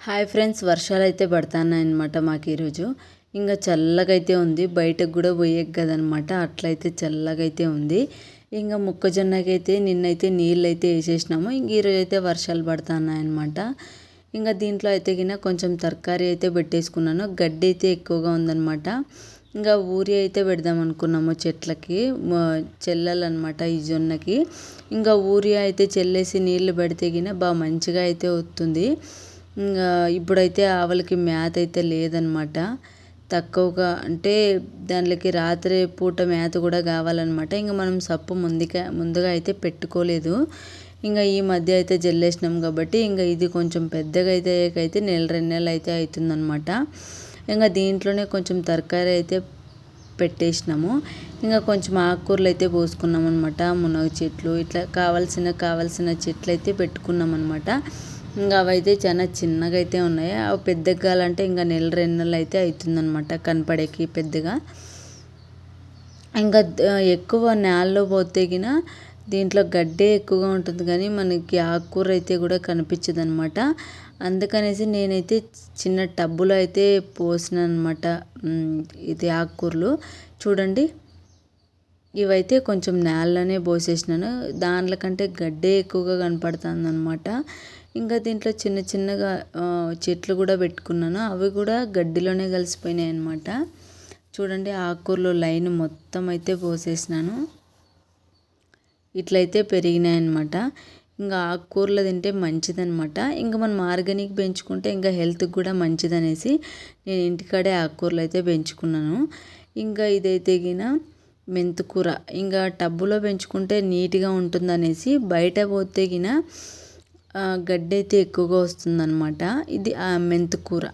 Hi friends, వర్షాలు అయితే పడుతున్నాయన్నమాట మాకు ఈరోజు. ఇంకా చల్లగా అయితే ఉంది, బయటకు కూడా పోయేకి కదనమాట, అట్లయితే చల్లగా అయితే ఉంది. ఇంకా మొక్కజొన్నకైతే నిన్నైతే నీళ్ళు అయితే వేసేసినాము. ఇంక ఈరోజు అయితే వర్షాలు పడుతున్నాయన్నమాట. ఇంకా దీంట్లో అయితే గిన కొంచెం తరకారీ అయితే పెట్టేసుకున్నాను. గడ్డి అయితే ఎక్కువగా ఉందన్నమాట. ఇంకా ఊరి అయితే పెడదాం అనుకున్నాము చెట్లకి, చెల్లాలన్నమాట ఈ జొన్నకి. ఇంకా ఊరి అయితే చెల్లేసి నీళ్ళు పెడితే గిన బాగా మంచిగా అయితే వస్తుంది. ఇంకా ఇప్పుడైతే ఆవులకి మేత అయితే లేదనమాట, తక్కువగా, అంటే దానికి రాత్రి పూట మేత కూడా కావాలన్నమాట. ఇంకా మనం సప్పు ముందుగా అయితే పెట్టుకోలేదు. ఇంకా ఈ మధ్య అయితే జల్లేసినాం కాబట్టి ఇంకా ఇది కొంచెం పెద్దగా అయితే నెల 2 నెలలు అయితే అవుతుందన్నమాట. ఇంకా దీంట్లోనే కొంచెం తరకారీ అయితే పెట్టేసినాము. ఇంకా కొంచెం ఆకుకూరలు అయితే పోసుకున్నాం అనమాట. మునగ చెట్లు ఇట్లా కావాల్సిన చెట్లు అయితే పెట్టుకున్నాం అనమాట. ఇంకా అవైతే చాలా చిన్నగా అయితే ఉన్నాయి. అవి పెద్దగా కావాలంటే ఇంకా నెల 2 నెలలు అయితే అవుతుందన్నమాట కనపడేకి పెద్దగా. ఇంకా ఎక్కువ నేలలో పోతే గిన దీంట్లో గడ్డే ఎక్కువగా ఉంటుంది, కానీ మనకి ఆకుకూర అయితే కూడా కనిపించదు అనమాట. అందుకనేసి నేనైతే చిన్న టబ్బులో అయితే పోసిన అనమాట ఇది ఆకుకూరలు. చూడండి, ఇవైతే కొంచెం నేలలోనే పోసేసినాను, దాంట్లో కంటే గడ్డే ఎక్కువగా కనపడుతుంది అనమాట. ఇంకా దీంట్లో చిన్న చిన్నగా చెట్లు కూడా పెట్టుకున్నాను, అవి కూడా గడ్డిలోనే కలిసిపోయినాయి అనమాట. చూడండి, ఆకుకూరలు లైన్ మొత్తం అయితే పోసేసినాను, ఇట్లయితే పెరిగినాయి అనమాట. ఇంకా ఆకుకూరలు తింటే మంచిదనమాట. ఇంకా మనం ఆర్గానిక్ పెంచుకుంటే ఇంకా హెల్త్కి కూడా మంచిదనేసి నేను ఇంటికాడే ఆకుకూరలు అయితే పెంచుకున్నాను. ఇంకా ఇదైతే గిన మెంతుకూర, ఇంకా టబ్బులో పెంచుకుంటే నీట్గా ఉంటుందనేసి బయట పోతే గిన గడ్డి అయితే ఎక్కువగా వస్తుందన్నమాట. ఇది మెంతుకూర.